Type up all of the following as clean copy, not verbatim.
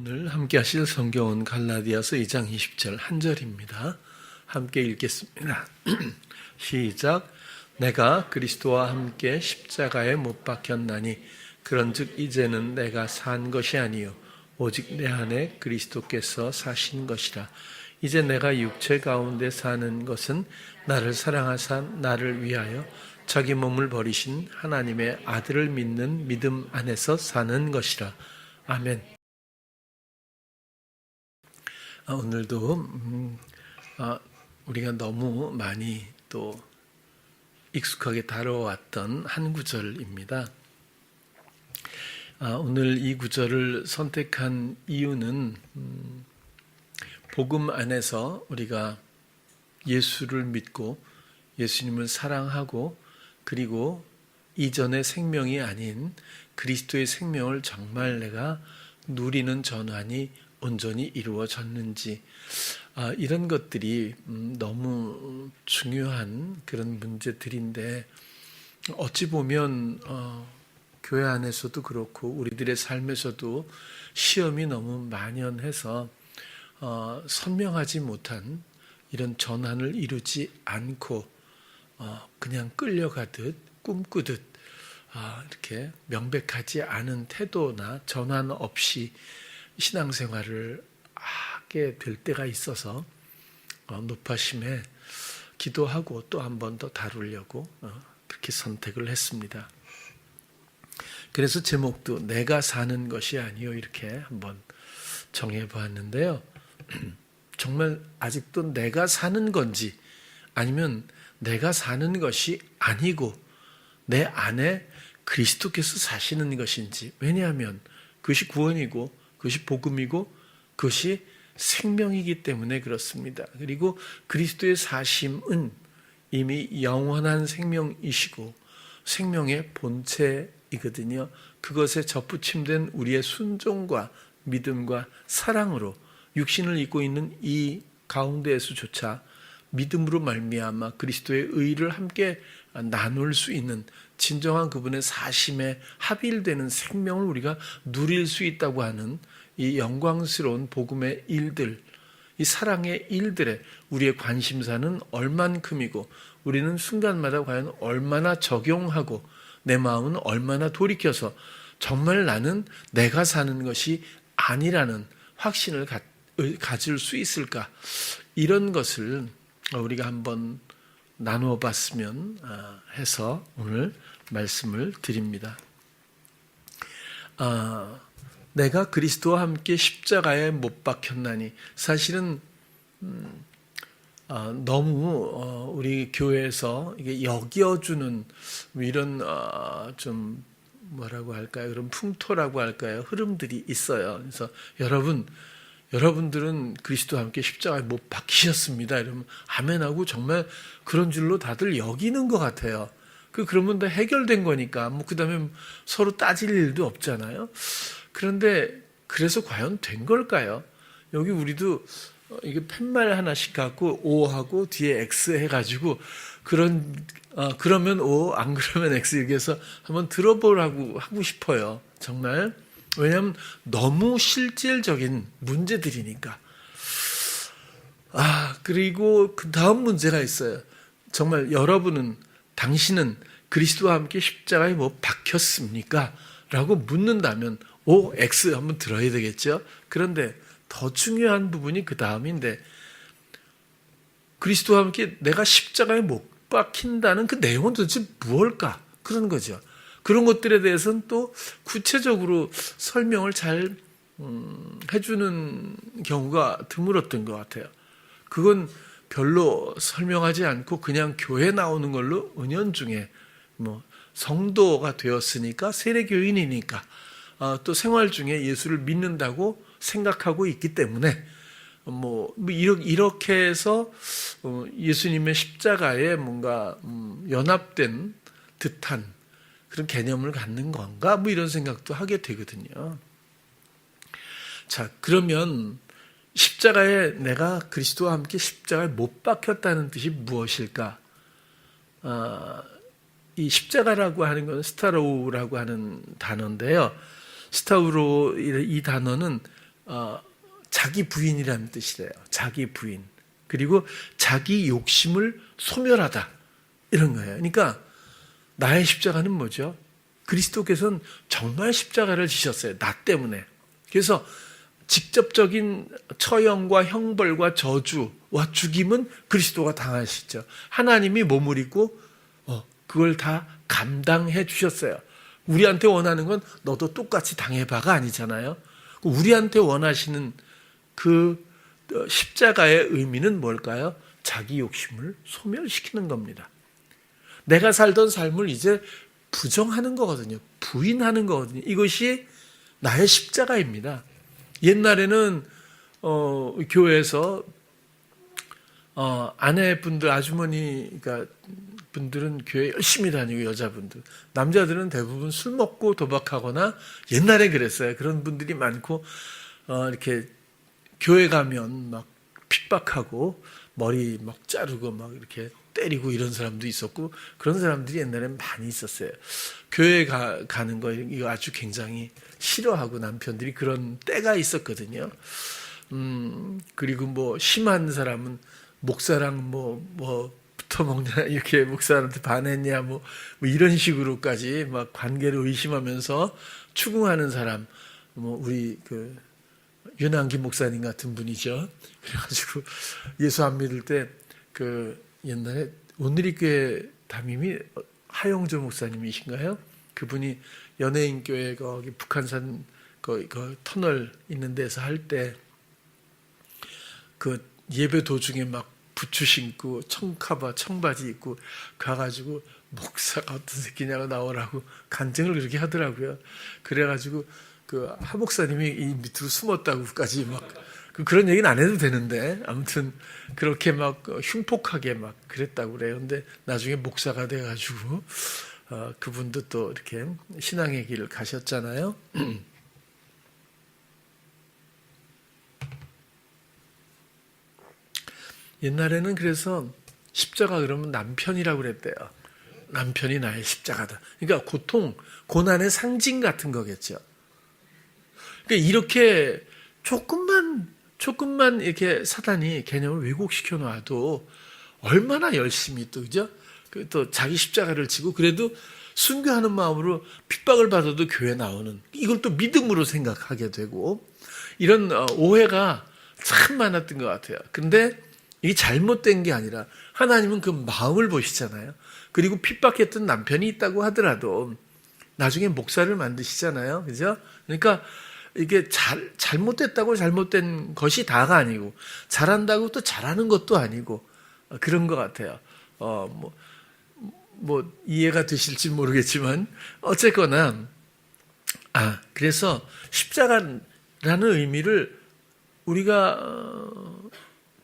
오늘 함께 하실 성경은 갈라디아서 2장 20절 한 절입니다. 함께 읽겠습니다. 시작. 내가 그리스도와 함께 십자가에 못 박혔나니 그런즉 이제는 내가 산 것이 아니요 오직 내 안에 그리스도께서 사신 것이라. 이제 내가 육체 가운데 사는 것은 나를 사랑하사 나를 위하여 자기 몸을 버리신 하나님의 아들을 믿는 믿음 안에서 사는 것이라. 아멘. 오늘도 우리가 너무 많이 또 익숙하게 다뤄왔던 한 구절입니다. 오늘 이 구절을 선택한 이유는 복음 안에서 우리가 예수를 믿고 예수님을 사랑하고 그리고 이전의 생명이 아닌 그리스도의 생명을 정말 내가 누리는 전환이 온전히 이루어졌는지, 이런 것들이 너무 중요한 그런 문제들인데, 어찌 보면 교회 안에서도 그렇고 우리들의 삶에서도 시험이 너무 만연해서 선명하지 못한 이런 전환을 이루지 않고 그냥 끌려가듯 꿈꾸듯 이렇게 명백하지 않은 태도나 전환 없이 신앙생활을 하게 될 때가 있어서 높아심에 기도하고 또 한 번 더 다루려고 그렇게 선택을 했습니다. 그래서 제목도 내가 사는 것이 아니요 이렇게 한번 정해보았는데요. 정말 아직도 내가 사는 건지 아니면 내가 사는 것이 아니고 내 안에 그리스도께서 사시는 것인지. 왜냐하면 그것이 구원이고 그것이 복음이고 그것이 생명이기 때문에 그렇습니다. 그리고 그리스도의 사심은 이미 영원한 생명이시고 생명의 본체이거든요. 그것에 접붙임된 우리의 순종과 믿음과 사랑으로 육신을 입고 있는 이 가운데에서조차 믿음으로 말미암아 그리스도의 의를 함께 나눌 수 있는 진정한 그분의 사심에 합일되는 생명을 우리가 누릴 수 있다고 하는 이 영광스러운 복음의 일들, 이 사랑의 일들에 우리의 관심사는 얼만큼이고 우리는 순간마다 과연 얼마나 적용하고 내 마음은 얼마나 돌이켜서 정말 나는 내가 사는 것이 아니라는 확신을 가질 수 있을까. 이런 것을 우리가 한번 나누어 봤으면 해서 오늘 말씀을 드립니다. 내가 그리스도와 함께 십자가에 못 박혔나니, 사실은 너무 우리 교회에서 이게 여겨주는 이런 좀 뭐라고 할까요? 그런 풍토라고 할까요? 흐름들이 있어요. 그래서 여러분들은 그리스도와 함께 십자가에 못 박히셨습니다. 이러면 아멘하고 정말 그런 줄로 다들 여기는 것 같아요. 그러면 다 해결된 거니까 그 다음에 서로 따질 일도 없잖아요. 그런데 그래서 과연 된 걸까요? 여기 우리도 이게 팻말 하나씩 갖고 O하고 뒤에 X 해가지고 그러면 O 안 그러면 X 이렇게 해서 한번 들어보라고 하고 싶어요. 정말. 왜냐하면 너무 실질적인 문제들이니까. 그리고 그 다음 문제가 있어요. 정말 당신은 그리스도와 함께 십자가에 뭐 박혔습니까? 라고 묻는다면 O, X 한번 들어야 되겠죠. 그런데 더 중요한 부분이 그 다음인데, 그리스도와 함께 내가 십자가에 못 박힌다는 그 내용은 도대체 무엇일까? 그런 거죠. 그런 것들에 대해서는 또 구체적으로 설명을 잘 해주는 경우가 드물었던 것 같아요. 그건 별로 설명하지 않고 그냥 교회 나오는 걸로 은연중에 성도가 되었으니까 세례교인이니까 또 생활 중에 예수를 믿는다고 생각하고 있기 때문에 이렇게 해서 예수님의 십자가에 뭔가 연합된 듯한 그런 개념을 갖는 건가? 이런 생각도 하게 되거든요. 자, 그러면 십자가에 내가 그리스도와 함께 십자가에 못 박혔다는 뜻이 무엇일까? 이 십자가라고 하는 건 스타로우라고 하는 단어인데요. 스타우로 이 단어는 자기 부인이라는 뜻이래요. 자기 부인. 그리고 자기 욕심을 소멸하다. 이런 거예요. 그러니까 나의 십자가는 뭐죠? 그리스도께서는 정말 십자가를 지셨어요. 나 때문에. 그래서 직접적인 처형과 형벌과 저주와 죽임은 그리스도가 당하시죠. 하나님이 몸을 입고 그걸 다 감당해 주셨어요. 우리한테 원하는 건 너도 똑같이 당해봐가 아니잖아요. 우리한테 원하시는 그 십자가의 의미는 뭘까요? 자기 욕심을 소멸시키는 겁니다. 내가 살던 삶을 이제 부정하는 거거든요. 부인하는 거거든요. 이것이 나의 십자가입니다. 옛날에는 교회에서 아내분들, 아주머니, 그러니까 분들은 교회 열심히 다니고 여자분들, 남자들은 대부분 술 먹고 도박하거나 옛날에 그랬어요. 그런 분들이 많고 이렇게 교회 가면 막 핍박하고 머리 막 자르고 막 이렇게 때리고 이런 사람도 있었고 그런 사람들이 옛날엔 많이 있었어요. 교회 가는 거 이거 아주 굉장히 싫어하고 남편들이 그런 때가 있었거든요. 그리고 뭐 심한 사람은 목사랑 뭐 붙어먹냐 이렇게 목사한테 반했냐 뭐 이런 식으로까지 막 관계를 의심하면서 추궁하는 사람 뭐 우리 그 윤한기 목사님 같은 분이죠. 그래가지고 예수 안 믿을 때 그 옛날에 온누리교회 담임이 하영조 목사님이신가요? 그분이 연예인 교회 거기 북한산 그 터널 있는 데서 할 때 그 예배 도중에 막 부츠 신고 청카바 청바지 입고 가가지고 목사가 어떤 새끼냐고 나오라고 간증을 그렇게 하더라고요. 그래가지고 그 하 목사님이 이 밑으로 숨었다고까지 막 그런 얘기는 안 해도 되는데 아무튼 그렇게 막 흉폭하게 막 그랬다고 그래요. 근데 나중에 목사가 돼가지고 그분도 또 이렇게 신앙의 길을 가셨잖아요. 옛날에는 그래서 십자가 그러면 남편이라고 그랬대요. 남편이 나의 십자가다. 그러니까 고통, 고난의 상징 같은 거겠죠. 그러니까 이렇게 조금만 이렇게 사단이 개념을 왜곡시켜 놔도 얼마나 열심히 또, 그죠? 또 자기 십자가를 지고 그래도 순교하는 마음으로 핍박을 받아도 교회 나오는 이걸 또 믿음으로 생각하게 되고 이런 오해가 참 많았던 것 같아요. 근데 이게 잘못된 게 아니라 하나님은 그 마음을 보시잖아요. 그리고 핍박했던 남편이 있다고 하더라도 나중에 목사를 만드시잖아요. 그죠? 그러니까 이게 잘못됐다고 잘못된 것이 다가 아니고 잘한다고 또 잘하는 것도 아니고 그런 것 같아요. 뭐 이해가 되실지 모르겠지만 어쨌거나 그래서 십자가라는 의미를 우리가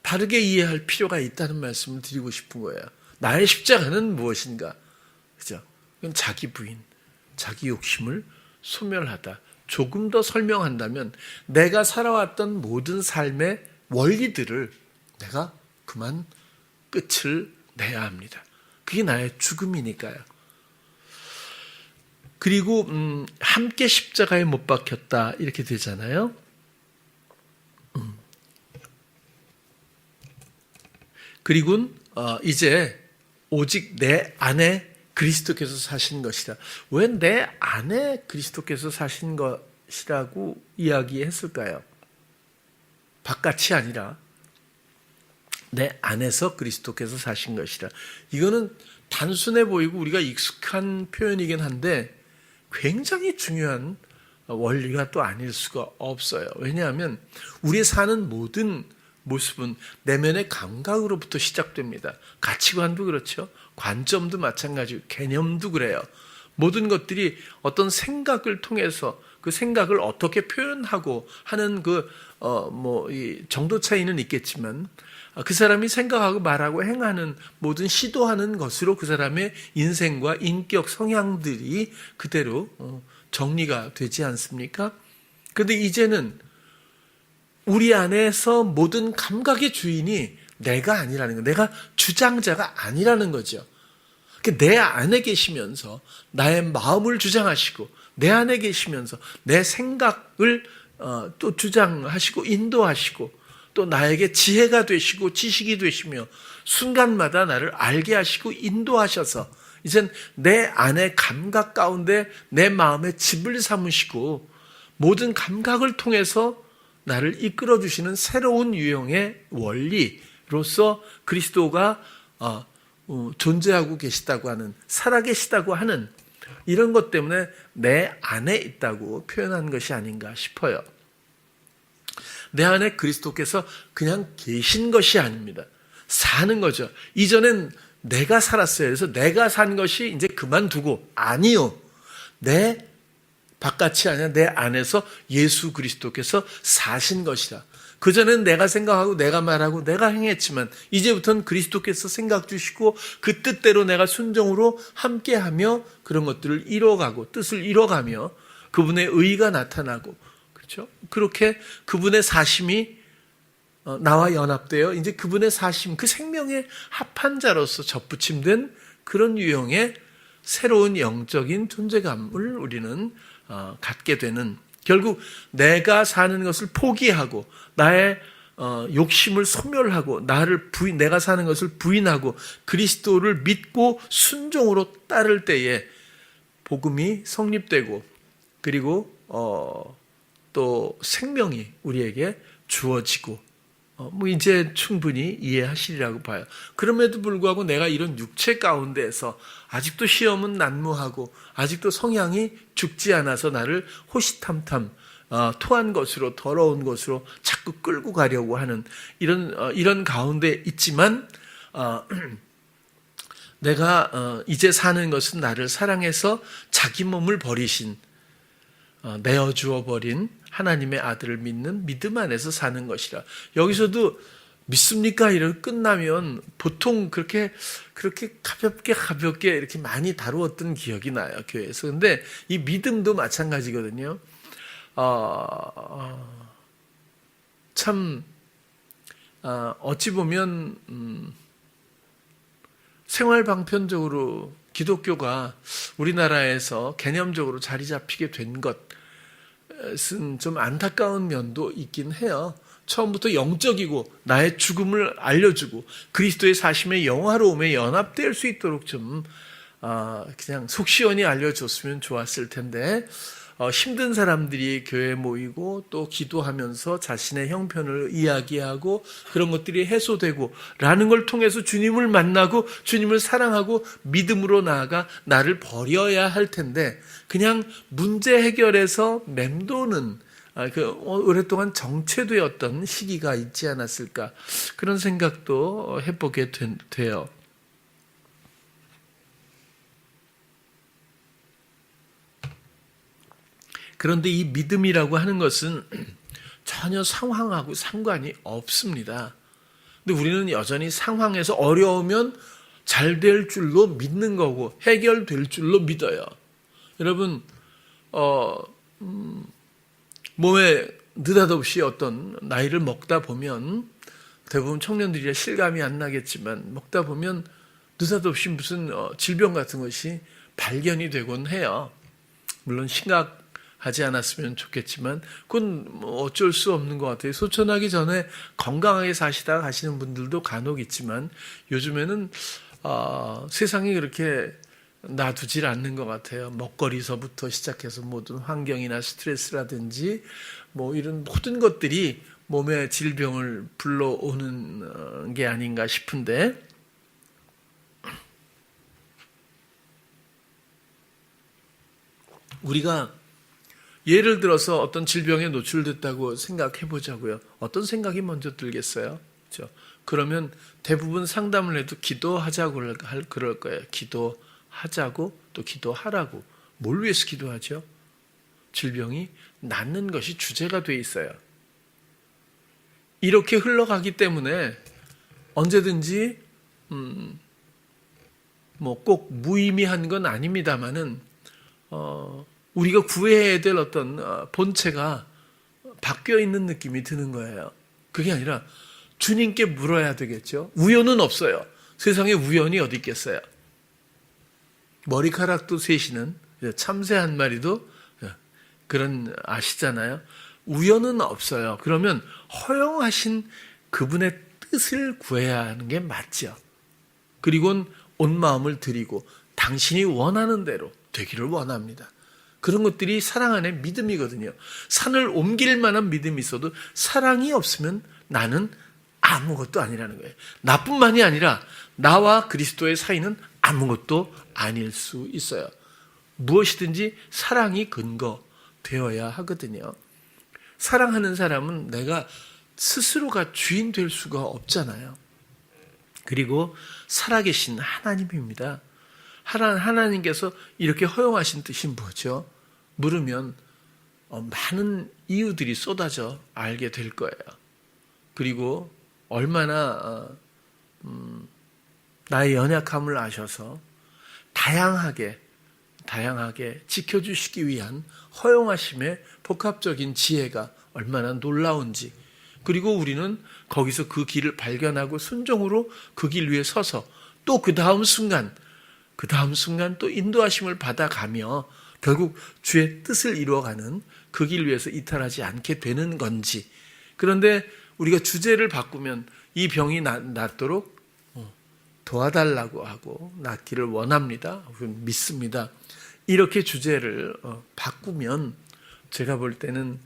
바르게 이해할 필요가 있다는 말씀을 드리고 싶은 거예요. 나의 십자가는 무엇인가? 그죠? 그건 자기 부인, 자기 욕심을 소멸하다. 조금 더 설명한다면 내가 살아왔던 모든 삶의 원리들을 내가 그만 끝을 내야 합니다. 그게 나의 죽음이니까요. 그리고 함께 십자가에 못 박혔다 이렇게 되잖아요. 그리고 이제 오직 내 안에 그리스도께서 사신 것이다. 왜 내 안에 그리스도께서 사신 것이라고 이야기했을까요? 바깥이 아니라 내 안에서 그리스도께서 사신 것이라. 이거는 단순해 보이고 우리가 익숙한 표현이긴 한데 굉장히 중요한 원리가 또 아닐 수가 없어요. 왜냐하면 우리 사는 모든 모습은 내면의 감각으로부터 시작됩니다. 가치관도 그렇죠. 관점도 마찬가지고 개념도 그래요. 모든 것들이 어떤 생각을 통해서 그 생각을 어떻게 표현하고 하는 이 정도 차이는 있겠지만 그 사람이 생각하고 말하고 행하는 모든 시도하는 것으로 그 사람의 인생과 인격 성향들이 그대로 정리가 되지 않습니까? 그런데 이제는 우리 안에서 모든 감각의 주인이 내가 아니라는 거, 내가 주장자가 아니라는 거죠. 내 안에 계시면서 나의 마음을 주장하시고 내 안에 계시면서 내 생각을 또 주장하시고 인도하시고 또 나에게 지혜가 되시고 지식이 되시며 순간마다 나를 알게 하시고 인도하셔서 이젠 내 안의 감각 가운데 내 마음에 집을 삼으시고 모든 감각을 통해서 나를 이끌어 주시는 새로운 유형의 원리로서 그리스도가 존재하고 계시다고 하는, 살아계시다고 하는 이런 것 때문에 내 안에 있다고 표현한 것이 아닌가 싶어요. 내 안에 그리스도께서 그냥 계신 것이 아닙니다. 사는 거죠. 이전엔 내가 살았어요. 그래서 내가 산 것이 이제 그만두고, 아니요. 내 바깥이 아니라 내 안에서 예수 그리스도께서 사신 것이라. 그전엔 내가 생각하고 내가 말하고 내가 행했지만 이제부터는 그리스도께서 생각 주시고 그 뜻대로 내가 순종으로 함께하며 그런 것들을 이뤄가고 뜻을 이뤄가며 그분의 의가 나타나고, 그렇죠? 그렇게 그분의 사심이 나와 연합되어 이제 그분의 사심, 그 생명의 합한 자로서 접붙임된 그런 유형의 새로운 영적인 존재감을 우리는 갖게 되는, 결국 내가 사는 것을 포기하고 나의 욕심을 소멸하고 내가 사는 것을 부인하고 그리스도를 믿고 순종으로 따를 때에 복음이 성립되고 그리고 또 생명이 우리에게 주어지고 이제 충분히 이해하시리라고 봐요. 그럼에도 불구하고 내가 이런 육체 가운데에서 아직도 시험은 난무하고 아직도 성향이 죽지 않아서 나를 호시탐탐 토한 것으로, 더러운 것으로 자꾸 끌고 가려고 하는 이런 가운데 있지만 내가 이제 사는 것은 나를 사랑해서 자기 몸을 버리신, 내어주어 버린 하나님의 아들을 믿는 믿음 안에서 사는 것이라. 여기서도 믿습니까? 이렇게 끝나면 보통 그렇게 가볍게 이렇게 많이 다루었던 기억이 나요, 교회에서. 근데 이 믿음도 마찬가지거든요. 참 어찌 보면 생활 방편적으로 기독교가 우리나라에서 개념적으로 자리 잡히게 된 것은 좀 안타까운 면도 있긴 해요. 처음부터 영적이고 나의 죽음을 알려주고 그리스도의 사심의 영화로움에 연합될 수 있도록 좀 그냥 속 시원히 알려줬으면 좋았을 텐데, 힘든 사람들이 교회에 모이고 또 기도하면서 자신의 형편을 이야기하고 그런 것들이 해소되고 라는 걸 통해서 주님을 만나고 주님을 사랑하고 믿음으로 나아가 나를 버려야 할 텐데 그냥 문제 해결에서 맴도는 오랫동안 정체되었던 시기가 있지 않았을까, 그런 생각도 해보게 돼요. 그런데 이 믿음이라고 하는 것은 전혀 상황하고 상관이 없습니다. 근데 우리는 여전히 상황에서 어려우면 잘 될 줄로 믿는 거고 해결될 줄로 믿어요. 여러분, 몸에 느닷없이 어떤 나이를 먹다 보면, 대부분 청년들이라 실감이 안 나겠지만 먹다 보면 느닷없이 무슨 질병 같은 것이 발견이 되곤 해요. 물론 심각하지 않았으면 좋겠지만 그건 어쩔 수 없는 것 같아요. 소천하기 전에 건강하게 사시다가 가시는 분들도 간혹 있지만 요즘에는 세상이 그렇게 놔두질 않는 것 같아요. 먹거리서부터 시작해서 모든 환경이나 스트레스라든지 이런 모든 것들이 몸에 질병을 불러오는 게 아닌가 싶은데, 우리가 예를 들어서 어떤 질병에 노출됐다고 생각해 보자고요. 어떤 생각이 먼저 들겠어요? 그렇죠? 그러면 대부분 상담을 해도 기도하자고 그럴 거예요. 기도하자고, 또 기도하라고. 뭘 위해서 기도하죠? 질병이 낫는 것이 주제가 돼 있어요. 이렇게 흘러가기 때문에 언제든지 꼭 무의미한 건 아닙니다만은 우리가 구해야 될 어떤 본체가 바뀌어 있는 느낌이 드는 거예요. 그게 아니라 주님께 물어야 되겠죠. 우연은 없어요. 세상에 우연이 어디 있겠어요. 머리카락도 셋이는, 참새 한 마리도 그런 아시잖아요. 우연은 없어요. 그러면 허용하신 그분의 뜻을 구해야 하는 게 맞죠. 그리고는 온 마음을 드리고 당신이 원하는 대로 되기를 원합니다. 그런 것들이 사랑 안에 믿음이거든요. 산을 옮길 만한 믿음이 있어도 사랑이 없으면 나는 아무것도 아니라는 거예요. 나뿐만이 아니라 나와 그리스도의 사이는 아무것도 아닐 수 있어요. 무엇이든지 사랑이 근거 되어야 하거든요. 사랑하는 사람은 내가 스스로가 주인 될 수가 없잖아요. 그리고 살아계신 하나님입니다. 하나님께서 이렇게 허용하신 뜻이 뭐죠? 물으면 많은 이유들이 쏟아져 알게 될 거예요. 그리고 얼마나 나의 연약함을 아셔서 다양하게 지켜주시기 위한 허용하심의 복합적인 지혜가 얼마나 놀라운지, 그리고 우리는 거기서 그 길을 발견하고 순종으로 그 길 위에 서서 또 그 다음 순간 또 인도하심을 받아가며 결국 주의 뜻을 이루어가는 그 길 위에서 이탈하지 않게 되는 건지. 그런데 우리가 주제를 바꾸면 이 병이 낫도록 도와달라고 하고 낫기를 원합니다. 믿습니다. 이렇게 주제를 바꾸면 제가 볼 때는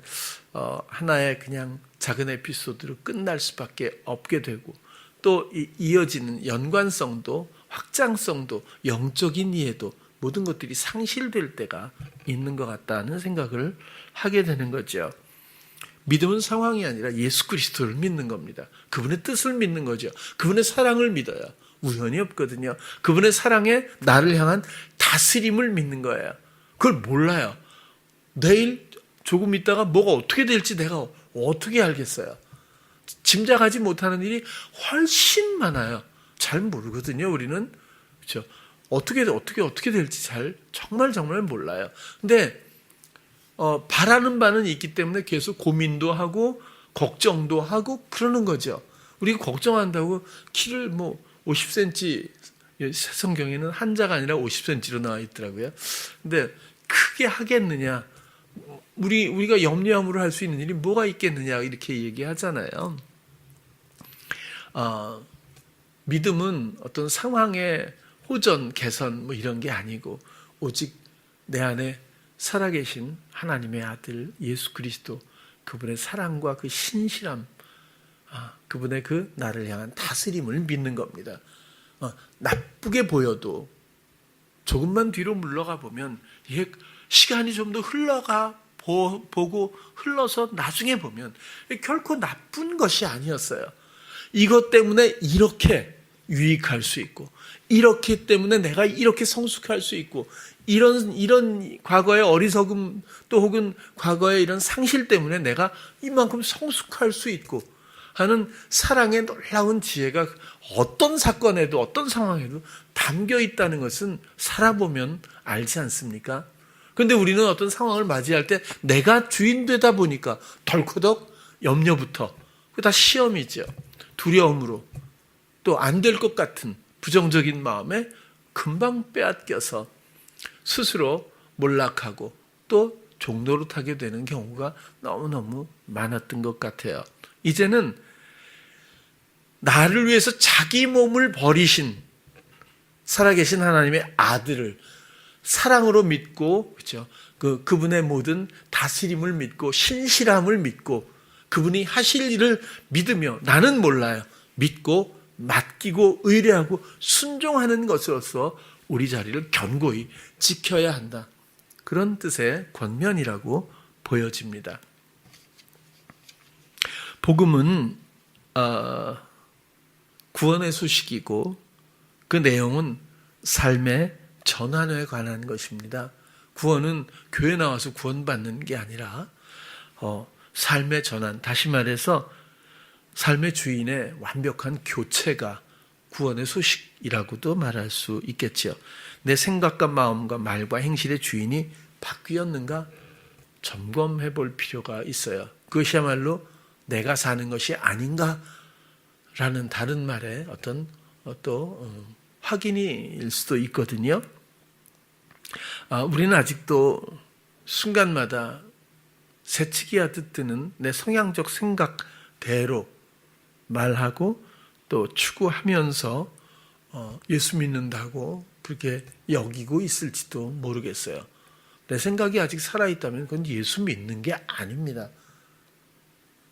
하나의 그냥 작은 에피소드로 끝날 수밖에 없게 되고, 또 이어지는 연관성도 확장성도 영적인 이해도 모든 것들이 상실될 때가 있는 것 같다는 생각을 하게 되는 거죠. 믿음은 상황이 아니라 예수 그리스도를 믿는 겁니다. 그분의 뜻을 믿는 거죠. 그분의 사랑을 믿어요. 우연이 없거든요. 그분의 사랑에 나를 향한 다스림을 믿는 거예요. 그걸 몰라요. 내일 조금 있다가 뭐가 어떻게 될지 내가 어떻게 알겠어요. 짐작하지 못하는 일이 훨씬 많아요. 잘 모르거든요, 우리는. 그렇죠? 어떻게 될지 정말 몰라요. 근데 바라는 바는 있기 때문에 계속 고민도 하고 걱정도 하고 그러는 거죠. 우리가 걱정한다고 키를 50cm, 성경에는 한자가 아니라 50cm로 나와 있더라고요. 근데 크게 하겠느냐? 우리가 염려함으로 할 수 있는 일이 뭐가 있겠느냐 이렇게 얘기하잖아요. 믿음은 어떤 상황의 호전, 개선 이런 게 아니고 오직 내 안에 살아계신 하나님의 아들 예수 그리스도, 그분의 사랑과 그 신실함, 그분의 그 나를 향한 다스림을 믿는 겁니다. 나쁘게 보여도 조금만 뒤로 물러가 보면 이게 시간이 좀 더 보고 흘러서 나중에 보면 결코 나쁜 것이 아니었어요. 이것 때문에 이렇게 유익할 수 있고, 이렇기 때문에 내가 이렇게 성숙할 수 있고, 이런 과거의 어리석음 또 혹은 과거의 이런 상실 때문에 내가 이만큼 성숙할 수 있고 하는 사랑의 놀라운 지혜가 어떤 사건에도 어떤 상황에도 담겨 있다는 것은 살아보면 알지 않습니까? 그런데 우리는 어떤 상황을 맞이할 때 내가 주인 되다 보니까 덜커덕 염려부터, 그 다 시험이죠. 두려움으로 또 안 될 것 같은 부정적인 마음에 금방 빼앗겨서 스스로 몰락하고 또 종노릇하게 되는 경우가 너무너무 많았던 것 같아요. 이제는 나를 위해서 자기 몸을 버리신 살아계신 하나님의 아들을 사랑으로 믿고, 그렇죠? 그분의 모든 다스림을 믿고 신실함을 믿고 그분이 하실 일을 믿으며, 나는 몰라요, 믿고 맡기고 의뢰하고 순종하는 것으로서 우리 자리를 견고히 지켜야 한다. 그런 뜻의 권면이라고 보여집니다. 복음은 구원의 소식이고 그 내용은 삶의 전환에 관한 것입니다. 구원은 교회 나와서 구원받는 게 아니라 삶의 전환, 다시 말해서 삶의 주인의 완벽한 교체가 구원의 소식이라고도 말할 수 있겠지요. 내 생각과 마음과 말과 행실의 주인이 바뀌었는가 점검해 볼 필요가 있어요. 그것이야말로 내가 사는 것이 아닌가라는 다른 말의 어떤 확인일 수도 있거든요. 우리는 아직도 순간마다 새치기 하듯 드는 내 성향적 생각대로 말하고 또 추구하면서 예수 믿는다고 그렇게 여기고 있을지도 모르겠어요. 내 생각이 아직 살아있다면 그건 예수 믿는 게 아닙니다.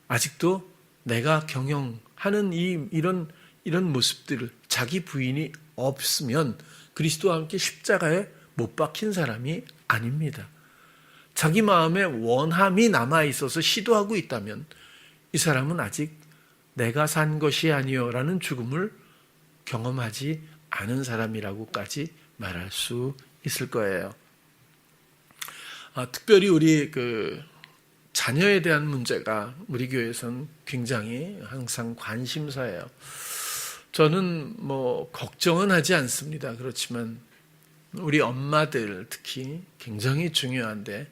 아직도 내가 경영하는 이런 모습들을 자기 부인이 없으면 그리스도와 함께 십자가에 못 박힌 사람이 아닙니다. 자기 마음에 원함이 남아있어서 시도하고 있다면 이 사람은 아직 내가 산 것이 아니요라는 죽음을 경험하지 않은 사람이라고까지 말할 수 있을 거예요. 특별히 우리 자녀에 대한 문제가 우리 교회에서는 굉장히 항상 관심사예요. 저는 걱정은 하지 않습니다. 그렇지만 우리 엄마들 특히 굉장히 중요한데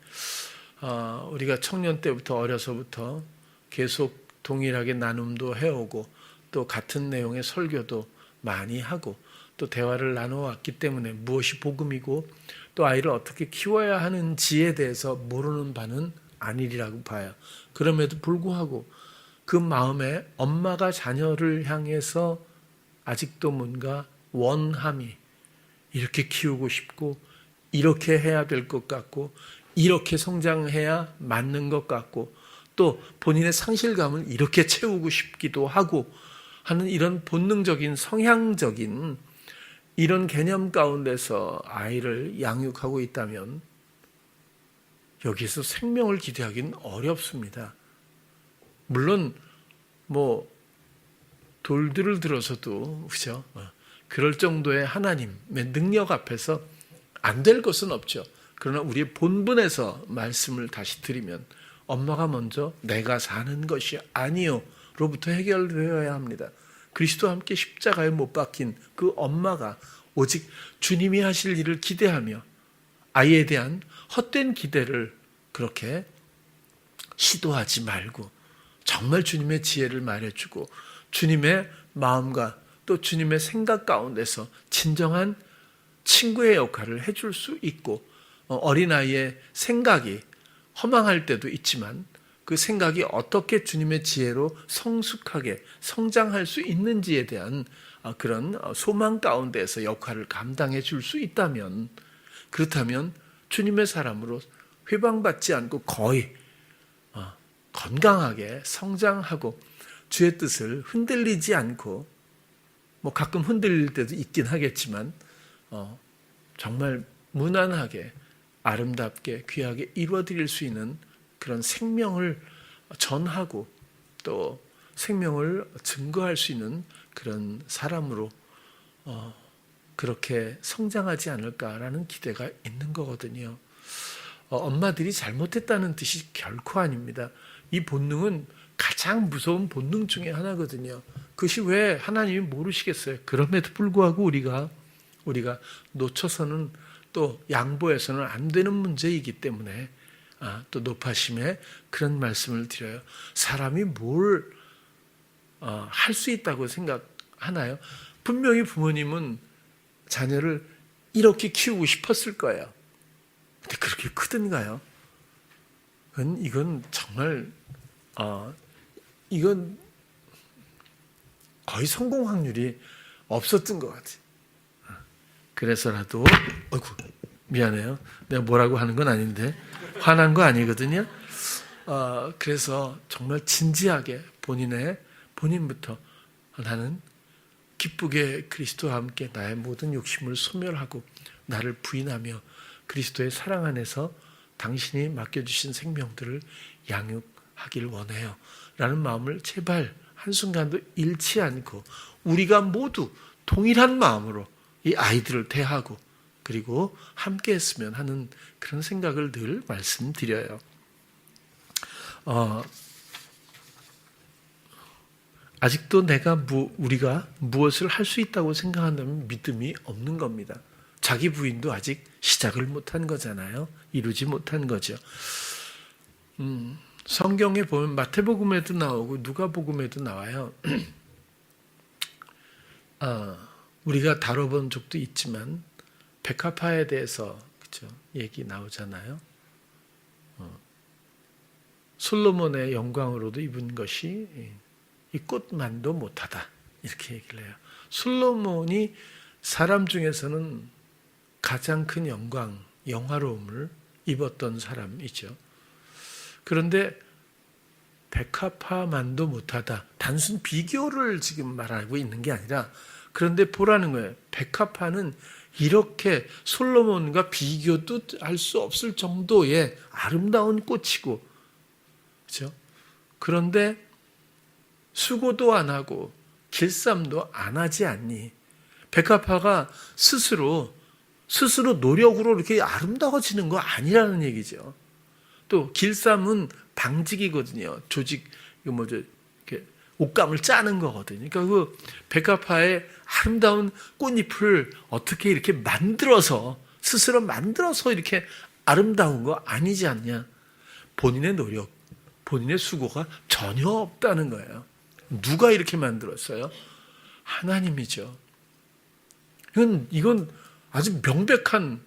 우리가 청년 때부터 어려서부터 계속 동일하게 나눔도 해오고 또 같은 내용의 설교도 많이 하고 또 대화를 나눠왔기 때문에 무엇이 복음이고 또 아이를 어떻게 키워야 하는지에 대해서 모르는 바는 아니리라고 봐요. 그럼에도 불구하고 그 마음에 엄마가 자녀를 향해서 아직도 뭔가 원함이 이렇게 키우고 싶고 이렇게 해야 될 것 같고 이렇게 성장해야 맞는 것 같고 또 본인의 상실감을 이렇게 채우고 싶기도 하고 하는 이런 본능적인 성향적인 이런 개념 가운데서 아이를 양육하고 있다면 여기서 생명을 기대하기는 어렵습니다. 물론 돌들을 들어서도 그죠? 그럴 정도의 하나님의 능력 앞에서 안 될 것은 없죠. 그러나 우리의 본분에서 말씀을 다시 드리면 엄마가 먼저 내가 사는 것이 아니요로부터 해결되어야 합니다. 그리스도와 함께 십자가에 못 박힌 그 엄마가 오직 주님이 하실 일을 기대하며 아이에 대한 헛된 기대를 그렇게 시도하지 말고 정말 주님의 지혜를 말해주고 주님의 마음과 또 주님의 생각 가운데서 진정한 친구의 역할을 해줄 수 있고 어린아이의 생각이 허망할 때도 있지만 그 생각이 어떻게 주님의 지혜로 성숙하게 성장할 수 있는지에 대한 그런 소망 가운데에서 역할을 감당해 줄 수 있다면 그렇다면 주님의 사람으로 회방받지 않고 거의 건강하게 성장하고 주의 뜻을 흔들리지 않고 가끔 흔들릴 때도 있긴 하겠지만 정말 무난하게 아름답게 귀하게 이루어드릴 수 있는 그런 생명을 전하고 또 생명을 증거할 수 있는 그런 사람으로 그렇게 성장하지 않을까라는 기대가 있는 거거든요. 엄마들이 잘못했다는 뜻이 결코 아닙니다. 이 본능은 가장 무서운 본능 중에 하나거든요. 그것이 왜 하나님이 모르시겠어요? 그럼에도 불구하고 우리가 놓쳐서는 또 양보해서는 안 되는 문제이기 때문에 또 높아심에 그런 말씀을 드려요. 사람이 뭘 할 수 있다고 생각하나요? 분명히 부모님은 자녀를 이렇게 키우고 싶었을 거예요. 근데 그렇게 크던가요? 이건 정말 이건 거의 성공 확률이 없었던 것 같아요. 그래서라도 미안해요. 내가 뭐라고 하는 건 아닌데 화난 거 아니거든요. 그래서 정말 진지하게 본인부터 나는 기쁘게 그리스도와 함께 나의 모든 욕심을 소멸하고 나를 부인하며 그리스도의 사랑 안에서 당신이 맡겨주신 생명들을 양육하길 원해요 라는 마음을 제발 한순간도 잃지 않고 우리가 모두 동일한 마음으로 이 아이들을 대하고 그리고 함께 했으면 하는 그런 생각을 늘 말씀드려요. 아직도 우리가 무엇을 할 수 있다고 생각한다면 믿음이 없는 겁니다. 자기 부인도 아직 시작을 못한 거잖아요. 이루지 못한 거죠. 성경에 보면 마태복음에도 나오고 누가복음에도 나와요. 우리가 다뤄본 적도 있지만 백합화에 대해서 그렇죠? 얘기 나오잖아요. 솔로몬의 영광으로도 입은 것이 이 꽃만도 못하다, 이렇게 얘기를 해요. 솔로몬이 사람 중에서는 가장 큰 영광, 영화로움을 입었던 사람이죠. 그런데 백합화만도 못하다, 단순 비교를 지금 말하고 있는 게 아니라, 그런데 보라는 거예요. 백합화는 이렇게 솔로몬과 비교도 할 수 없을 정도의 아름다운 꽃이고, 그렇죠? 그런데 수고도 안 하고 길쌈도 안 하지 않니? 백합화가 스스로 노력으로 이렇게 아름다워지는 거 아니라는 얘기죠. 또 길쌈은 방직이거든요. 조직, 이렇게 옷감을 짜는 거거든요. 그러니까 그 백합화의 아름다운 꽃잎을 어떻게 이렇게 스스로 만들어서 이렇게 아름다운 거 아니지 않냐? 본인의 노력, 본인의 수고가 전혀 없다는 거예요. 누가 이렇게 만들었어요? 하나님이죠. 이건 아주 명백한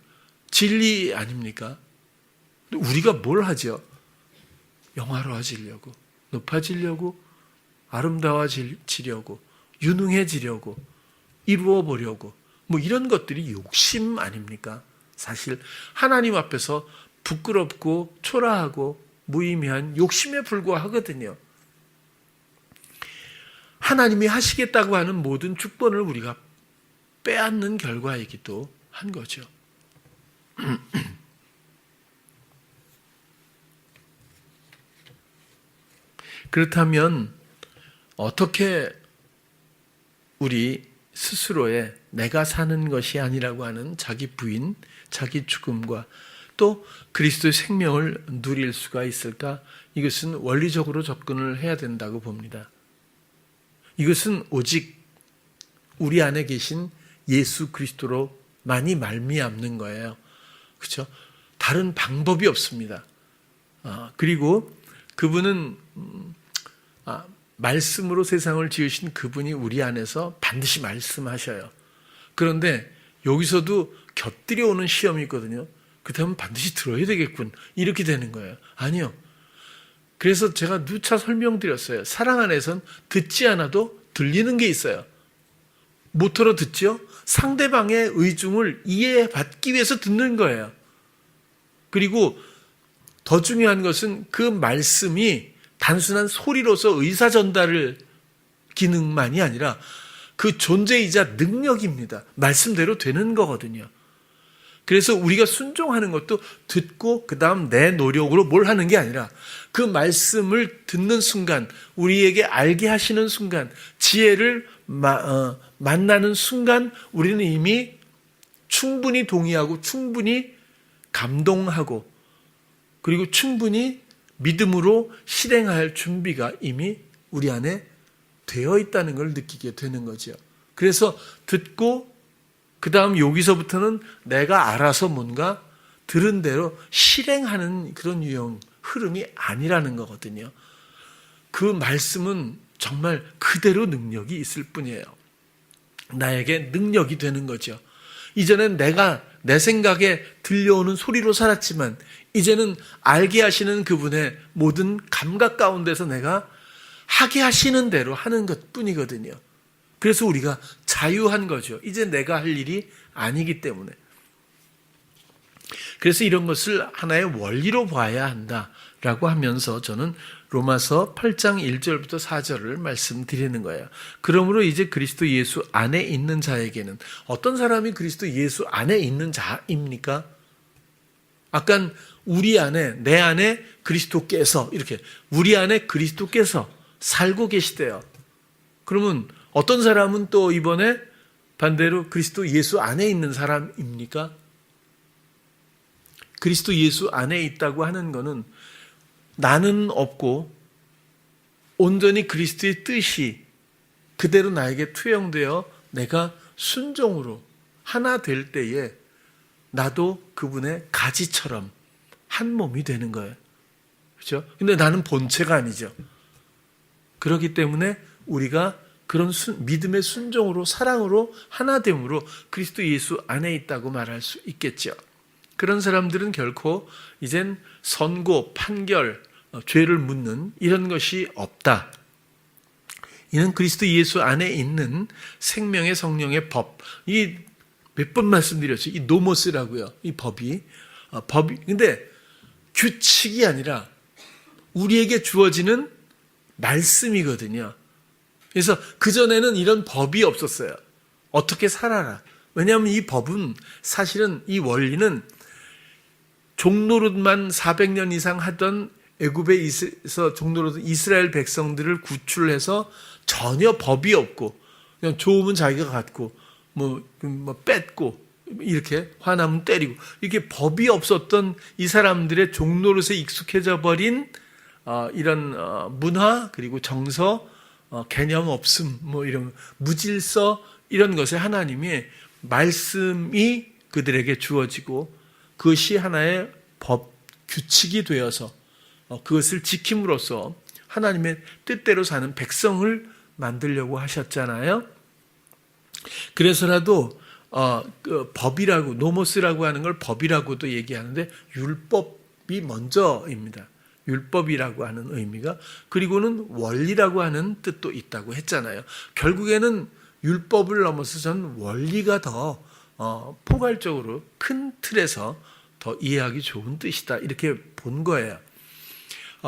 진리 아닙니까? 우리가 뭘 하죠? 영화로워지려고, 높아지려고, 아름다워지려고, 유능해지려고, 이루어보려고, 이런 것들이 욕심 아닙니까? 사실 하나님 앞에서 부끄럽고 초라하고 무의미한 욕심에 불과하거든요. 하나님이 하시겠다고 하는 모든 축복을 우리가 빼앗는 결과이기도 한 거죠. 그렇다면 어떻게 우리 스스로의 내가 사는 것이 아니라고 하는 자기 부인, 자기 죽음과 또 그리스도의 생명을 누릴 수가 있을까? 이것은 원리적으로 접근을 해야 된다고 봅니다. 이것은 오직 우리 안에 계신 예수 그리스도로 많이 말미암는 거예요. 그렇죠? 다른 방법이 없습니다. 그리고 그분은 말씀으로 세상을 지으신 그분이 우리 안에서 반드시 말씀하셔요. 그런데 여기서도 곁들여 오는 시험이 있거든요. 그렇다면 반드시 들어야 되겠군, 이렇게 되는 거예요. 아니요. 그래서 제가 누차 설명드렸어요. 사랑 안에선 듣지 않아도 들리는 게 있어요. 뭐더러 듣죠? 상대방의 의중을 이해받기 위해서 듣는 거예요. 그리고 더 중요한 것은 그 말씀이 단순한 소리로서 의사전달을 기능만이 아니라 그 존재이자 능력입니다. 말씀대로 되는 거거든요. 그래서 우리가 순종하는 것도 듣고 그 다음 내 노력으로 뭘 하는 게 아니라 그 말씀을 듣는 순간, 우리에게 알게 하시는 순간, 지혜를 만나는 순간 우리는 이미 충분히 동의하고 충분히 감동하고 그리고 충분히 믿음으로 실행할 준비가 이미 우리 안에 되어 있다는 걸 느끼게 되는 거죠. 그래서 듣고 그 다음 여기서부터는 내가 알아서 뭔가 들은 대로 실행하는 그런 유형, 흐름이 아니라는 거거든요. 그 말씀은 정말 그대로 능력이 있을 뿐이에요. 나에게 능력이 되는 거죠. 이전엔 내가 내 생각에 들려오는 소리로 살았지만 이제는 알게 하시는 그분의 모든 감각 가운데서 내가 하게 하시는 대로 하는 것 뿐이거든요. 그래서 우리가 자유한 거죠. 이제 내가 할 일이 아니기 때문에. 그래서 이런 것을 하나의 원리로 봐야 한다라고 하면서 저는 로마서 8장 1절부터 4절을 말씀드리는 거예요. 그러므로 이제 그리스도 예수 안에 있는 자에게는, 어떤 사람이 그리스도 예수 안에 있는 자입니까? 아까 우리 안에, 내 안에 그리스도께서, 이렇게 우리 안에 그리스도께서 살고 계시대요. 그러면 어떤 사람은 또 이번에 반대로 그리스도 예수 안에 있는 사람입니까? 그리스도 예수 안에 있다고 하는 것은 나는 없고 온전히 그리스도의 뜻이 그대로 나에게 투영되어 내가 순종으로 하나 될 때에 나도 그분의 가지처럼 한 몸이 되는 거예요. 그렇죠? 근데 나는 본체가 아니죠. 그렇기 때문에 우리가 그런 믿음의 순종으로, 사랑으로, 하나됨으로 그리스도 예수 안에 있다고 말할 수 있겠죠. 그런 사람들은 결코 이젠 선고, 판결, 죄를 묻는 이런 것이 없다. 이는 그리스도 예수 안에 있는 생명의 성령의 법. 이 몇 번 말씀드렸죠. 이 노모스라고요. 이 법이. 근데 규칙이 아니라 우리에게 주어지는 말씀이거든요. 그래서 그전에는 이런 법이 없었어요. 어떻게 살아라. 왜냐하면 이 법은 사실은 이 종노릇만 400년 이상 하던 애굽에서 종노릇 이스라엘 백성들을 구출해서 전혀 법이 없고 그냥 좋으면 자기가 갖고 뭐 뺏고 이렇게 화나면 때리고 이렇게 법이 없었던 이 사람들의 종노릇에 익숙해져 버린 이런 문화 그리고 정서 개념 없음 뭐 이런 무질서 이런 것에 하나님이 말씀이 그들에게 주어지고 그것이 하나의 법 규칙이 되어서 그것을 지킴으로써 하나님의 뜻대로 사는 백성을 만들려고 하셨잖아요. 그래서라도 그 법이라고 노모스라고 하는 걸 법이라고도 얘기하는데 율법이 먼저입니다. 율법이라고 하는 의미가 그리고는 원리라고 하는 뜻도 있다고 했잖아요. 결국에는 율법을 넘어서 전 원리가 더 포괄적으로 큰 틀에서 더 이해하기 좋은 뜻이다 이렇게 본 거예요.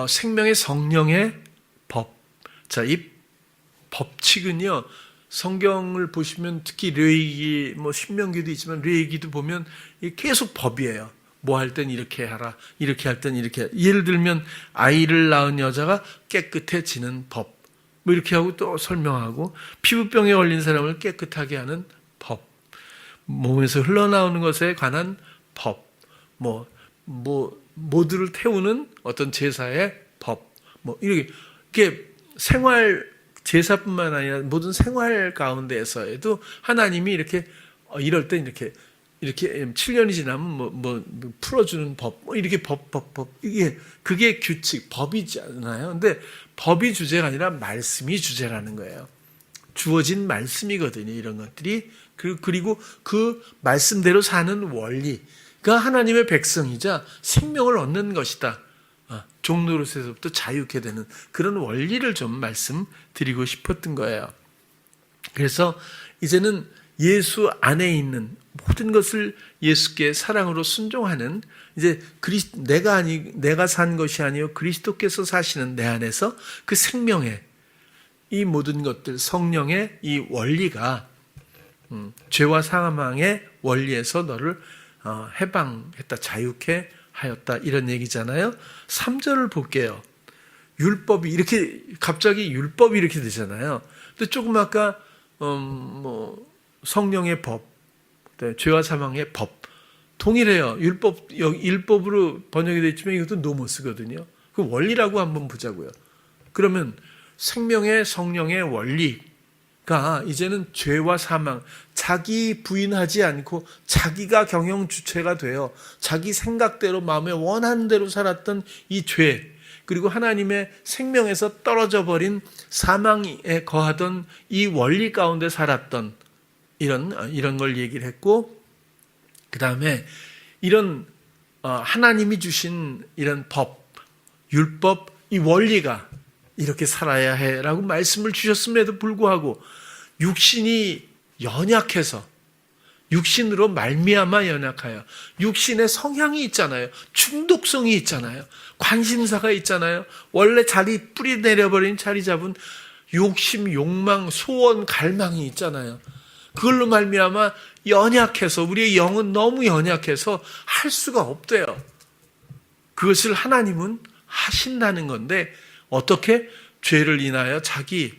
생명의 성령의 법. 자, 이 법칙은요. 성경을 보시면 특히 레위기, 신명기도 있지만 레위기도 보면 계속 법이에요. 뭐 할 땐 이렇게 하라, 이렇게 할 땐 이렇게. 예를 들면 아이를 낳은 여자가 깨끗해지는 법. 뭐 이렇게 하고 또 설명하고 피부병에 걸린 사람을 깨끗하게 하는 법. 몸에서 흘러나오는 것에 관한 법. 모두를 태우는 어떤 제사의 법. 이렇게 생활 제사뿐만 아니라 모든 생활 가운데에서에도 하나님이 이렇게 이럴 땐 이렇게 7년이 지나면 풀어주는 법, 이렇게 법. 그게 규칙, 법이잖아요. 근데 법이 주제가 아니라 말씀이 주제라는 거예요. 주어진 말씀이거든요, 이런 것들이. 그리고 그 말씀대로 사는 원리가 하나님의 백성이자 생명을 얻는 것이다. 종노릇에서부터 자유케 되는 그런 원리를 좀 말씀드리고 싶었던 거예요. 그래서 이제는 예수 안에 있는 모든 것을 예수께 사랑으로 순종하는 이제 내가 산 것이 아니요 그리스도께서 사시는 내 안에서 그 생명의 이 모든 것들 성령의 이 원리가 죄와 사망의 원리에서 너를 해방했다, 자유케 하였다 이런 얘기잖아요. 3절을 볼게요. 율법이 이렇게 갑자기 율법이 이렇게 되잖아요. 근데 조금 아까 성령의 법, 죄와 사망의 법 동일해요. 율법으로 번역이 되어 있지만 이것도 노모스거든요. 그 원리라고 한번 보자고요. 그러면 생명의 성령의 원리가 이제는 죄와 사망, 자기 부인하지 않고 자기가 경영 주체가 되어 자기 생각대로 마음에 원하는 대로 살았던 이 죄, 그리고 하나님의 생명에서 떨어져 버린 사망에 거하던 이 원리 가운데 살았던 이런 걸 얘기를 했고, 그 다음에 이런 하나님이 주신 이런 법, 율법, 이 원리가 이렇게 살아야 해라고 말씀을 주셨음에도 불구하고 육신이 연약해서 육신으로 말미암아 연약하여 육신의 성향이 있잖아요. 중독성이 있잖아요. 관심사가 있잖아요. 원래 뿌리 내려버린 자리 잡은 욕심, 욕망, 소원, 갈망이 있잖아요. 그걸로 말미암아 연약해서 우리의 영은 너무 연약해서 할 수가 없대요. 그것을 하나님은 하신다는 건데 어떻게? 죄를 인하여 자기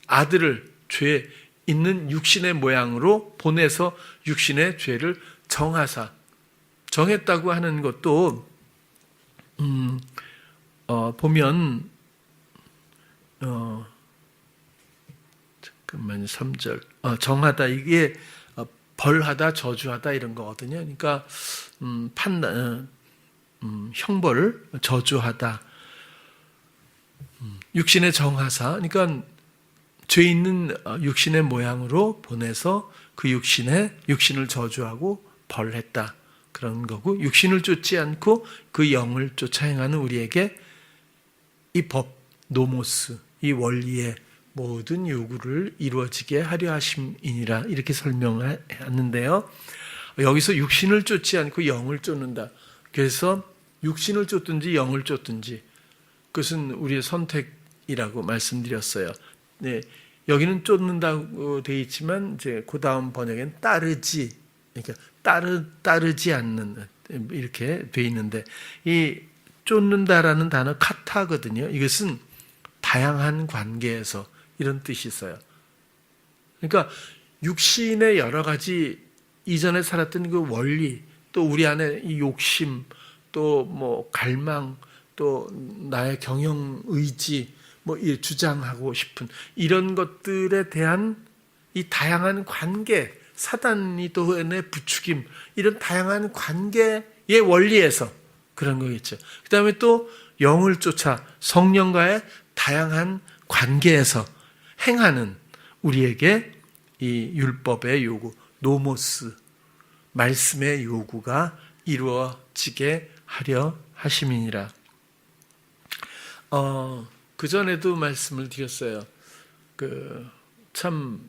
아들을 죄 있는 육신의 모양으로 보내서 육신의 죄를 정했다고 하는 것도 보면 잠깐만요. 3절 정하다 이게 벌하다 저주하다 이런 거거든요. 그러니까 판단 형벌을 저주하다 육신의 정하사 그러니까 죄 있는 육신의 모양으로 보내서 그 육신을 저주하고 벌했다. 그런 거고 육신을 쫓지 않고 그 영을 쫓아 행하는 우리에게 이 법, 노모스, 이 원리의 모든 요구를 이루어지게 하려 하심이니라 이렇게 설명하는데요. 여기서 육신을 쫓지 않고 영을 쫓는다. 그래서 육신을 쫓든지 영을 쫓든지 그것은 우리의 선택이라고 말씀드렸어요. 네, 여기는 쫓는다고 되어 있지만 이제 그 다음 번역엔 따르지, 그러니까 따르지 않는 이렇게 되어 있는데 이 쫓는다라는 단어 카타거든요. 이것은 다양한 관계에서 이런 뜻이 있어요. 그러니까 육신의 여러 가지 이전에 살았던 그 원리, 또 우리 안에 이 욕심, 또 뭐 갈망, 또 나의 경영 의지, 뭐 주장하고 싶은 이런 것들에 대한 이 다양한 관계, 사단이 또 내 부추김, 이런 다양한 관계의 원리에서 그런 거겠죠. 그 다음에 또 영을 쫓아 성령과의 다양한 관계에서 행하는 우리에게 이 율법의 요구, 노모스, 말씀의 요구가 이루어지게 하려 하심이니라. 그전에도 말씀을 드렸어요. 참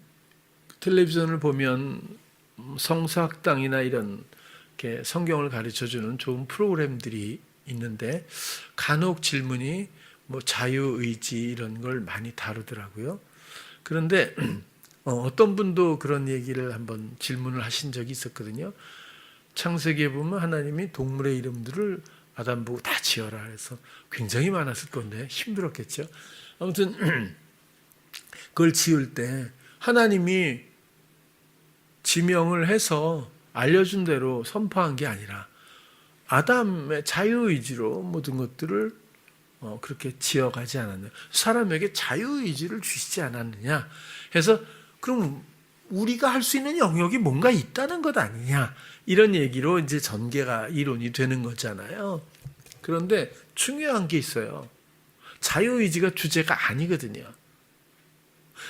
텔레비전을 보면 성서학당이나 이런 이렇게 성경을 가르쳐주는 좋은 프로그램들이 있는데 간혹 질문이 뭐 자유의지 이런 걸 많이 다루더라고요. 그런데 어떤 분도 그런 얘기를 한번 질문을 하신 적이 있었거든요. 창세기에 보면 하나님이 동물의 이름들을 아담 보고 다 지어라 해서 굉장히 많았을 건데 힘들었겠죠. 아무튼 그걸 지을 때 하나님이 지명을 해서 알려준 대로 선포한 게 아니라 아담의 자유의지로 모든 것들을 그렇게 지어가지 않았냐. 사람에게 자유의지를 주시지 않았느냐 해서 그럼 우리가 할 수 있는 영역이 뭔가 있다는 것 아니냐 이런 얘기로 이제 전개가 이론이 되는 거잖아요. 그런데 중요한 게 있어요. 자유의지가 주제가 아니거든요.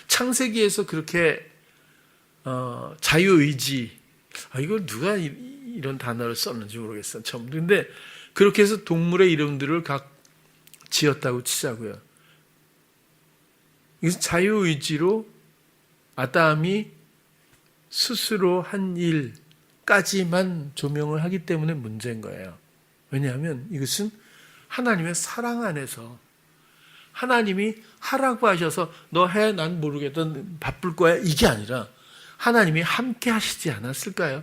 창세기에서 그렇게 자유의지, 이걸 누가 이런 단어를 썼는지 모르겠어요. 처음. 근데 그렇게 해서 동물의 이름들을 각 지었다고 치자고요. 이것은 자유의지로 아담이 스스로 한 일까지만 조명을 하기 때문에 문제인 거예요. 왜냐하면 이것은 하나님의 사랑 안에서 하나님이 하라고 하셔서 너 해, 난 모르겠다, 바쁠 거야 이게 아니라 하나님이 함께 하시지 않았을까요?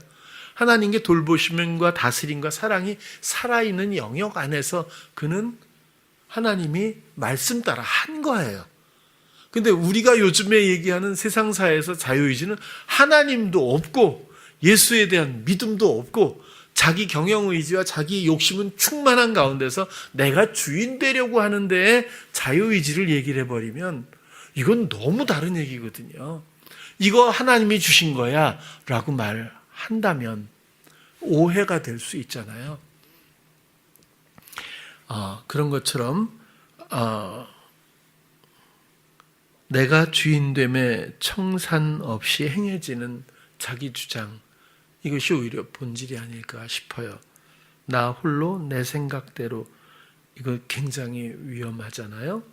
하나님께 돌보심과 다스림과 사랑이 살아있는 영역 안에서 그는 하나님이 말씀 따라 한 거예요. 근데 우리가 요즘에 얘기하는 세상사에서 자유의지는 하나님도 없고 예수에 대한 믿음도 없고 자기 경영의지와 자기 욕심은 충만한 가운데서 내가 주인 되려고 하는데 자유의지를 얘기를 해버리면 이건 너무 다른 얘기거든요. 이거 하나님이 주신 거야 라고 말한다면 오해가 될 수 있잖아요. 그런 것처럼 내가 주인됨에 청산 없이 행해지는 자기 주장, 이것이 오히려 본질이 아닐까 싶어요. 나 홀로 내 생각대로, 이거 굉장히 위험하잖아요.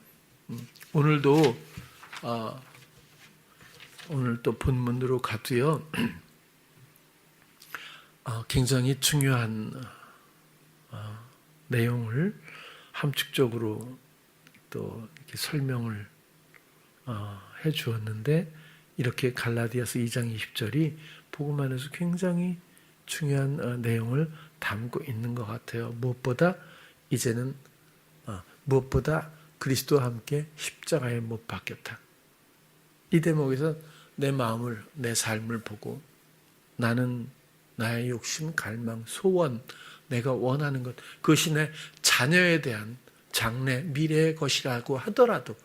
오늘도 오늘 또 본문으로 가도요. 굉장히 중요한 내용을 함축적으로 또 이렇게 설명을 해 주었는데 이렇게 갈라디아서 2장 20절이 복음 안에서 굉장히 중요한 내용을 담고 있는 것 같아요. 무엇보다 이제는 무엇보다 그리스도와 함께 십자가에 못 박혔다. 이 대목에서 내 마음을, 내 삶을 보고 나는 나의 욕심, 갈망, 소원, 내가 원하는 것, 그것이 내 자녀에 대한 장래, 미래의 것이라고 하더라도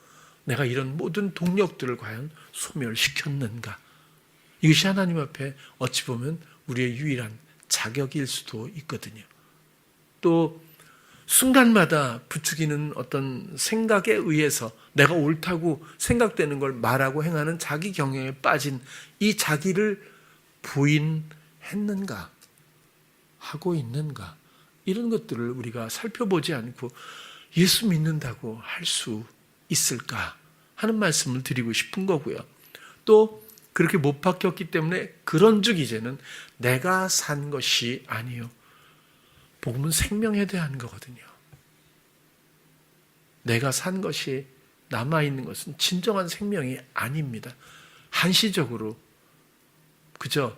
내가 이런 모든 동력들을 과연 소멸시켰는가? 이것이 하나님 앞에 어찌 보면 우리의 유일한 자격일 수도 있거든요. 또 순간마다 부추기는 어떤 생각에 의해서 내가 옳다고 생각되는 걸 말하고 행하는 자기 경영에 빠진 이 자기를 부인했는가? 하고 있는가? 이런 것들을 우리가 살펴보지 않고 예수 믿는다고 할 수 있을까 하는 말씀을 드리고 싶은 거고요. 또 그렇게 못 바뀌었기 때문에 그런즉 이제는 내가 산 것이 아니요, 복음은 생명에 대한 거거든요. 내가 산 것이 남아있는 것은 진정한 생명이 아닙니다. 한시적으로 그저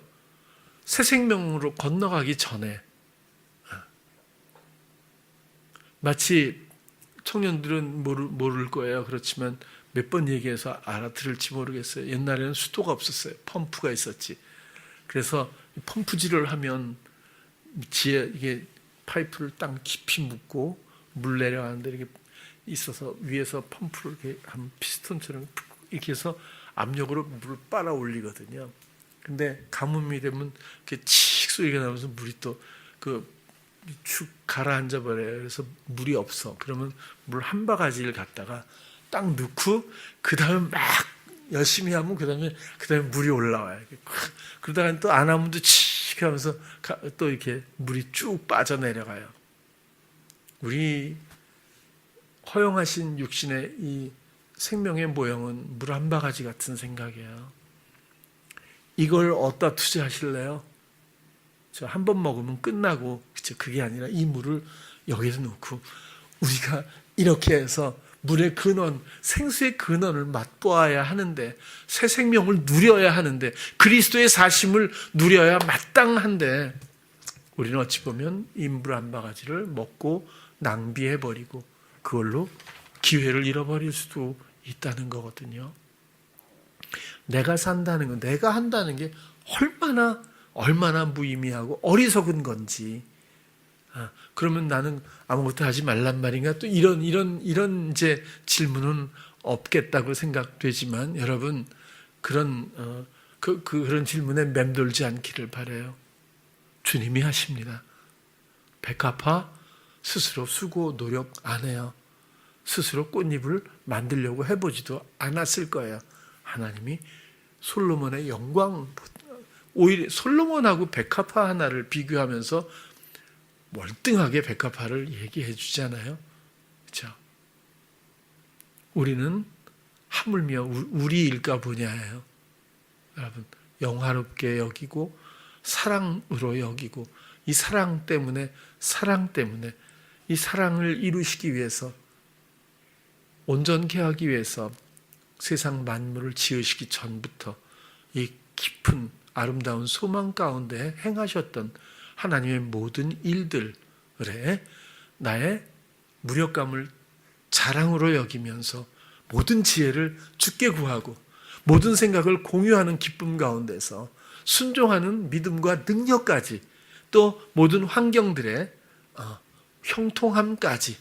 새 생명으로 건너가기 전에, 마치 청년들은 모를 거예요. 그렇지만 몇 번 얘기해서 알아들을지 모르겠어요. 옛날에는 수도가 없었어요. 펌프가 있었지. 그래서 펌프질을 하면 지에 이게 파이프를 땅 깊이 묻고 물 내려가는데 이렇게 있어서 위에서 펌프를 이렇게 한 피스톤처럼 이렇게 해서 압력으로 물을 빨아 올리거든요. 근데 가뭄이 되면 이렇게 칙 소리가 나면서 물이 또 축 가라앉아 버려요. 그래서 물이 없어. 그러면 물 한 바가지를 갖다가 딱 넣고 그 다음에 막 열심히 하면 그 다음에 물이 올라와요. 그러다가 또 안 하면 또 칙 하면서 또 이렇게 물이 쭉 빠져내려가요. 우리 허용하신 육신의 이 생명의 모형은 물 한 바가지 같은 생각이에요. 이걸 어디다 투자하실래요? 저 한 번 먹으면 끝나고, 그쵸? 그게 아니라 이 물을 여기서 놓고 우리가 이렇게 해서 물의 근원, 생수의 근원을 맛보아야 하는데, 새 생명을 누려야 하는데, 그리스도의 사심을 누려야 마땅한데, 우리는 어찌 보면 이 물 한 바가지를 먹고 낭비해버리고 그걸로 기회를 잃어버릴 수도 있다는 거거든요. 내가 산다는 건, 내가 한다는 게 얼마나 무의미하고 어리석은 건지. 그러면 나는 아무것도 하지 말란 말인가? 또 이런 이제 질문은 없겠다고 생각되지만, 여러분 그런 질문에 맴돌지 않기를 바라요. 주님이 하십니다. 백합화 스스로 수고 노력 안 해요. 스스로 꽃잎을 만들려고 해보지도 않았을 거예요. 하나님이 솔로몬의 영광, 오히려 솔로몬하고 백합화 하나를 비교하면서 월등하게 백합화를 얘기해 주잖아요. 그렇죠? 우리는 하물며 우리 일가 분야예요. 여러분, 영화롭게 여기고 사랑으로 여기고, 이 사랑 때문에 이 사랑을 이루시기 위해서, 온전케 하기 위해서 세상 만물을 지으시기 전부터 이 깊은 아름다운 소망 가운데 행하셨던 하나님의 모든 일들에 나의 무력감을 자랑으로 여기면서 모든 지혜를 주께 구하고 모든 생각을 공유하는 기쁨 가운데서 순종하는 믿음과 능력까지, 또 모든 환경들의 형통함까지,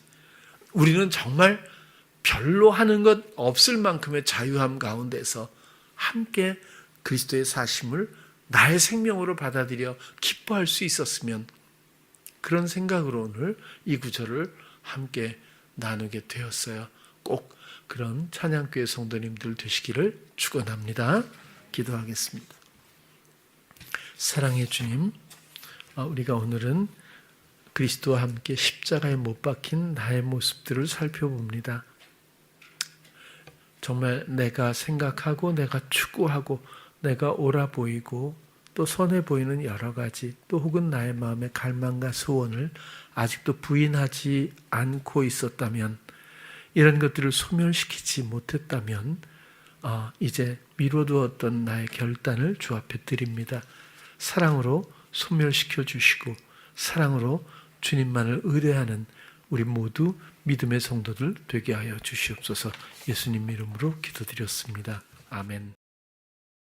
우리는 정말 별로 하는 것 없을 만큼의 자유함 가운데서 함께 그리스도의 사심을 나의 생명으로 받아들여 기뻐할 수 있었으면, 그런 생각으로 오늘 이 구절을 함께 나누게 되었어요. 꼭 그런 찬양교회 성도님들 되시기를 축원합니다. 기도하겠습니다. 사랑의 주님, 우리가 오늘은 그리스도와 함께 십자가에 못 박힌 나의 모습들을 살펴봅니다. 정말 내가 생각하고 내가 추구하고 내가 옳아 보이고 또 선해 보이는 여러 가지, 또 혹은 나의 마음의 갈망과 소원을 아직도 부인하지 않고 있었다면, 이런 것들을 소멸시키지 못했다면 이제 미뤄두었던 나의 결단을 주 앞에 드립니다. 사랑으로 소멸시켜 주시고 사랑으로 주님만을 의뢰하는 우리 모두 믿음의 성도들 되게 하여 주시옵소서. 예수님 이름으로 기도드렸습니다. 아멘.